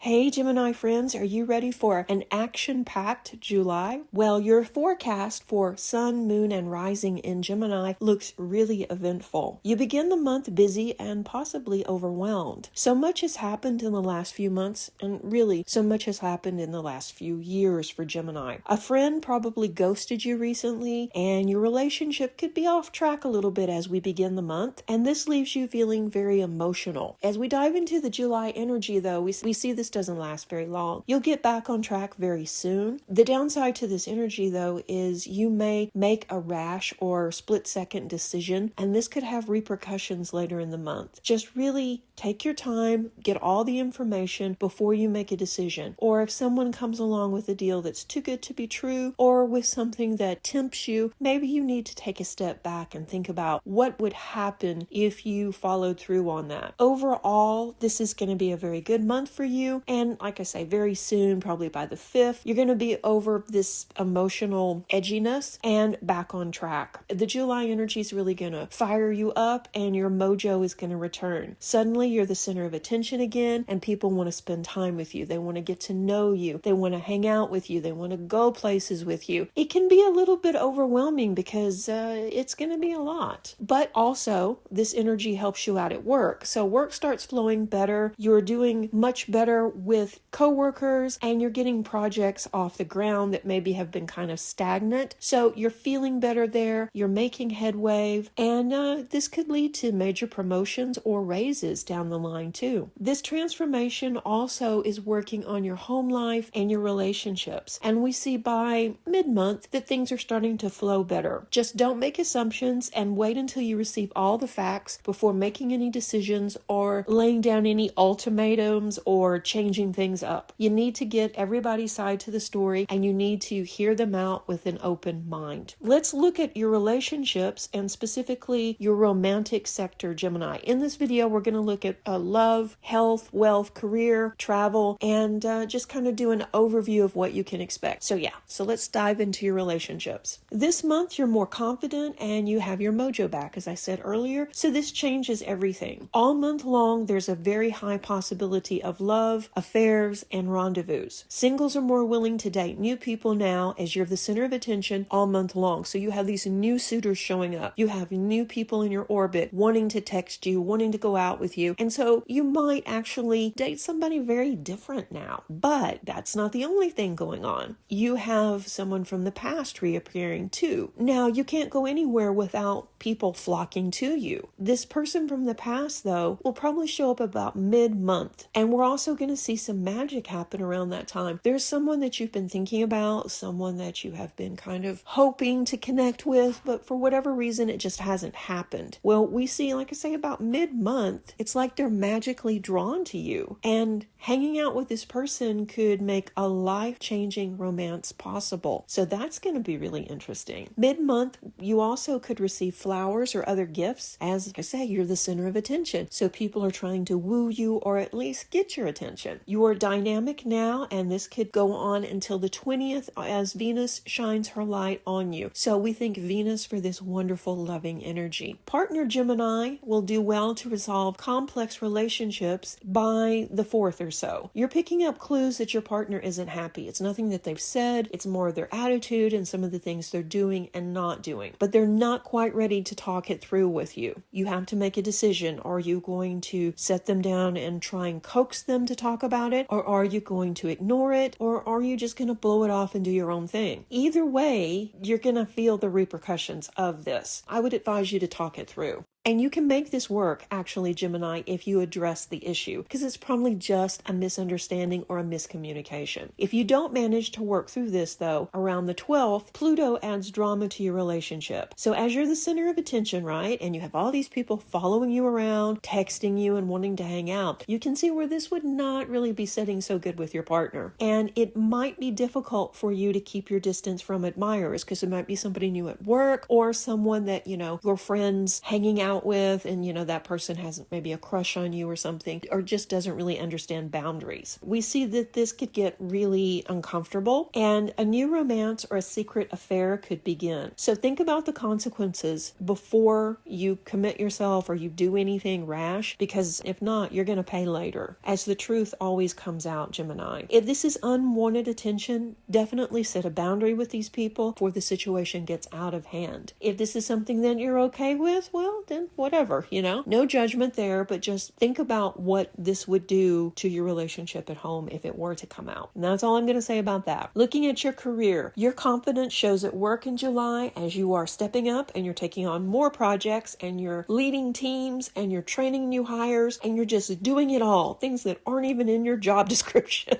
Hey Gemini friends, are you ready for an action-packed July? Well, your forecast for Sun, Moon, and Rising in Gemini looks really eventful. You begin the month busy and possibly overwhelmed. So much has happened in the last few months, and really, so much has happened in the last few years for Gemini. A friend probably ghosted you recently, and your relationship could be off track a little bit as we begin the month, and this leaves you feeling very emotional. As we dive into the July energy, though, we see this doesn't last very long. You'll get back on track very soon. The downside to this energy, though, is you may make a rash or split-second decision, and this could have repercussions later in the month. Just really take your time, get all the information before you make a decision. Or if someone comes along with a deal that's too good to be true, or with something that tempts you, maybe you need to take a step back and think about what would happen if you followed through on that. Overall, this is going to be a very good month for you. And like I say, very soon, probably by the 5th, you're going to be over this emotional edginess and back on track. The July energy is really going to fire you up and your mojo is going to return. Suddenly, you're the center of attention again and people want to spend time with you. They want to get to know you. They want to hang out with you. They want to go places with you. It can be a little bit overwhelming because it's going to be a lot. But also, this energy helps you out at work. So work starts flowing better. You're doing much better with coworkers and you're getting projects off the ground that maybe have been kind of stagnant. So you're feeling better there. You're making headway, and this could lead to major promotions or raises down the line too. This transformation also is working on your home life and your relationships. And we see by mid-month that things are starting to flow better. Just don't make assumptions and wait until you receive all the facts before making any decisions or laying down any ultimatums or changing things up. You need to get everybody's side to the story and you need to hear them out with an open mind. Let's look at your relationships and specifically your romantic sector, Gemini. In this video, we're going to look at love, health, wealth, career, travel, and just kind of do an overview of what you can expect. So let's dive into your relationships. This month, you're more confident and you have your mojo back, as I said earlier. So this changes everything. All month long, there's a very high possibility of love, affairs, and rendezvous. Singles are more willing to date new people now as you're the center of attention all month long. So you have these new suitors showing up. You have new people in your orbit wanting to text you, wanting to go out with you. And so you might actually date somebody very different now. But that's not the only thing going on. You have someone from the past reappearing too. Now, you can't go anywhere without people flocking to you. This person from the past, though, will probably show up about mid-month. And we're also going to see some magic happen around that time. There's someone that you've been thinking about, someone that you have been kind of hoping to connect with, but for whatever reason, it just hasn't happened. Well, we see, like I say, about mid-month, it's like they're magically drawn to you. And hanging out with this person could make a life-changing romance possible. So that's going to be really interesting. Mid-month, you also could receive flowers or other gifts. As like I say, you're the center of attention. So people are trying to woo you or at least get your attention. You are dynamic now, and this could go on until the 20th as Venus shines her light on you. So we think Venus for this wonderful, loving energy. Partner Gemini will do well to resolve complex relationships by the 4th or so. You're picking up clues that your partner isn't happy. It's nothing that they've said. It's more of their attitude and some of the things they're doing and not doing. But they're not quite ready to talk it through with you. You have to make a decision. Are you going to set them down and try and coax them to talk about it? Or are you going to ignore it? Or are you just going to blow it off and do your own thing? Either way, you're going to feel the repercussions of this. I would advise you to talk it through. And you can make this work, actually, Gemini, if you address the issue, because it's probably just a misunderstanding or a miscommunication. If you don't manage to work through this, though, around the 12th, Pluto adds drama to your relationship. So as you're the center of attention, right, and you have all these people following you around, texting you and wanting to hang out, you can see where this would not really be sitting so good with your partner. And it might be difficult for you to keep your distance from admirers, because it might be somebody new at work or someone that, your friends hanging out out with, and that person has maybe a crush on you or something, or just doesn't really understand boundaries. We see that this could get really uncomfortable, and a new romance or a secret affair could begin. So think about the consequences before you commit yourself or you do anything rash, because if not, you're going to pay later, as the truth always comes out, Gemini. If this is unwanted attention, definitely set a boundary with these people before the situation gets out of hand. If this is something that you're okay with, well, then whatever, no judgment there, but just think about what this would do to your relationship at home if it were to come out. And that's all I'm going to say about that. Looking at your career, your confidence shows at work in July as you are stepping up and you're taking on more projects and you're leading teams and you're training new hires and you're just doing it all, things that aren't even in your job description.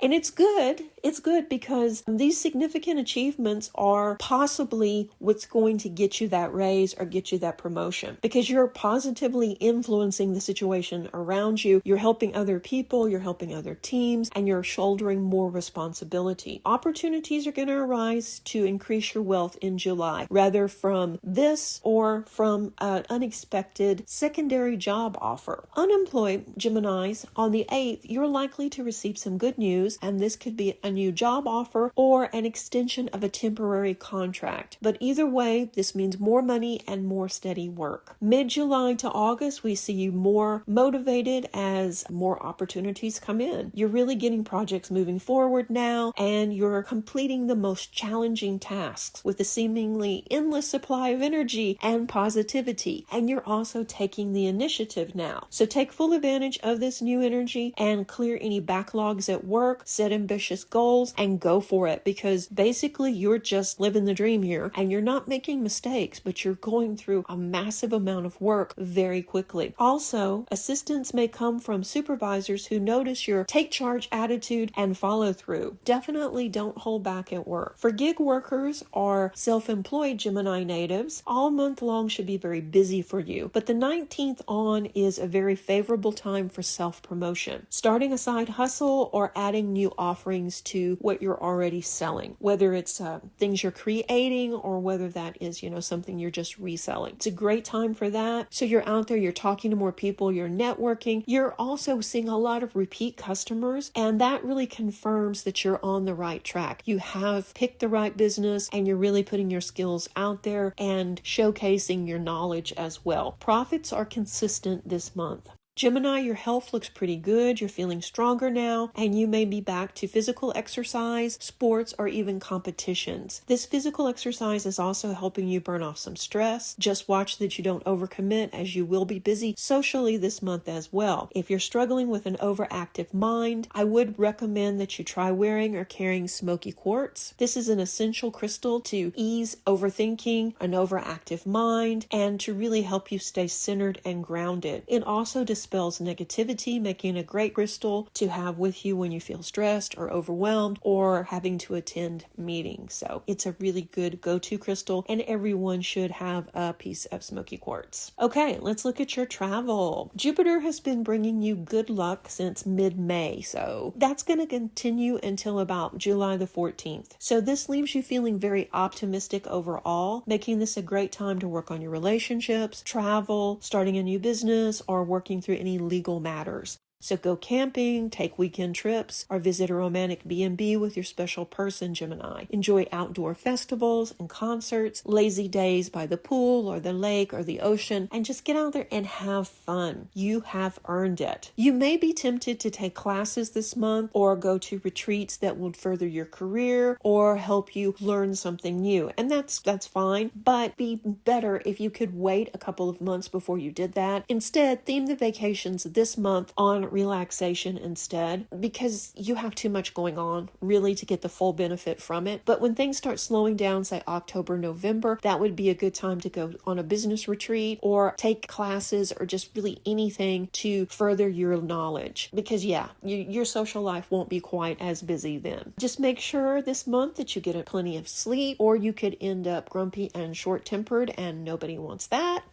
And it's good. It's good because these significant achievements are possibly what's going to get you that raise or get you that promotion, because you're positively influencing the situation around you. You're helping other people, you're helping other teams, and you're shouldering more responsibility. Opportunities are going to arise to increase your wealth in July, rather from this or from an unexpected secondary job offer. Unemployed Geminis, on the 8th, you're likely to receive some good news, and this could be a new job offer or an extension of a temporary contract. But either way, this means more money and more steady work. Mid-July to August, we see you more motivated as more opportunities come in. You're really getting projects moving forward now, and you're completing the most challenging tasks with a seemingly endless supply of energy and positivity. And you're also taking the initiative now. So take full advantage of this new energy and clear any backlogs at work, set ambitious goals, and go for it, because basically you're just living the dream here and you're not making mistakes, but you're going through a massive amount of work very quickly. Also, assistance may come from supervisors who notice your take charge attitude and follow through. Definitely don't hold back at work. For gig workers or self-employed Gemini natives, all month long should be very busy for you, but the 19th on is a very favorable time for self-promotion. Starting a side hustle or adding new offerings to what you're already selling, whether it's things you're creating or whether that is, something you're just reselling. It's a great time for that. So you're out there, you're talking to more people, you're networking. You're also seeing a lot of repeat customers, and that really confirms that you're on the right track. You have picked the right business and you're really putting your skills out there and showcasing your knowledge as well. Profits are consistent this month. Gemini, your health looks pretty good. You're feeling stronger now, and you may be back to physical exercise, sports, or even competitions. This physical exercise is also helping you burn off some stress. Just watch that you don't overcommit, as you will be busy socially this month as well. If you're struggling with an overactive mind, I would recommend that you try wearing or carrying smoky quartz. This is an essential crystal to ease overthinking, an overactive mind, and to really help you stay centered and grounded. It also dispels negativity, making a great crystal to have with you when you feel stressed or overwhelmed or having to attend meetings. So it's a really good go-to crystal, and everyone should have a piece of smoky quartz. Okay, let's look at your travel. Jupiter has been bringing you good luck since mid-May, so that's going to continue until about July the 14th. So this leaves you feeling very optimistic overall, making this a great time to work on your relationships, travel, starting a new business, or working through any legal matters. So go camping, take weekend trips, or visit a romantic B&B with your special person, Gemini. Enjoy outdoor festivals and concerts, lazy days by the pool or the lake or the ocean, and just get out there and have fun. You have earned it. You may be tempted to take classes this month or go to retreats that would further your career or help you learn something new. And that's fine, but be better if you could wait a couple of months before you did that. Instead, theme the vacations this month on relaxation instead, because you have too much going on really to get the full benefit from it. But when things start slowing down, say October, November, that would be a good time to go on a business retreat or take classes or just really anything to further your knowledge, because your social life won't be quite as busy then. Just make sure this month that you get plenty of sleep, or you could end up grumpy and short-tempered, and nobody wants that.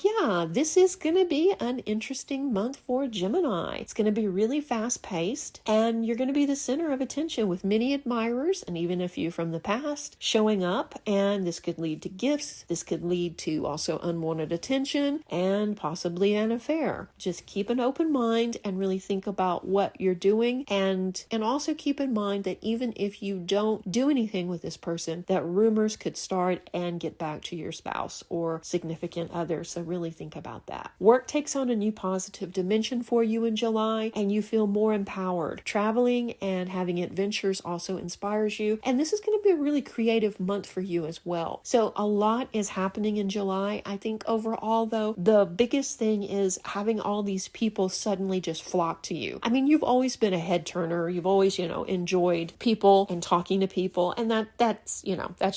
Yeah, this is going to be an interesting month for Gemini. It's going to be really fast-paced, and you're going to be the center of attention with many admirers and even a few from the past showing up, and this could lead to gifts. This could lead to also unwanted attention and possibly an affair. Just keep an open mind and really think about what you're doing, and also keep in mind that even if you don't do anything with this person, that rumors could start and get back to your spouse or significant other. So really think about that. Work takes on a new positive dimension for you in July, and you feel more empowered. Traveling and having adventures also inspires you, and this is going to be a really creative month for you as well. So a lot is happening in July. I think overall, though, the biggest thing is having all these people suddenly just flock to you. I mean, you've always been a head turner. You've always, enjoyed people and talking to people, and that's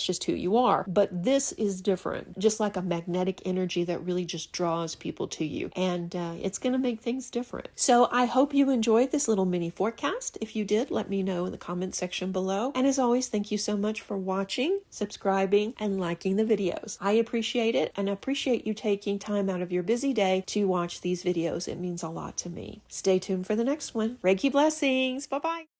just who you are. But this is different, just like a magnetic energy that really just draws people to you, and it's going to make things different. So I hope you enjoyed this little mini forecast. If you did, let me know in the comment section below. And as always, thank you so much for watching, subscribing, and liking the videos. I appreciate it, and appreciate you taking time out of your busy day to watch these videos. It means a lot to me. Stay tuned for the next one. Reiki blessings. Bye-bye.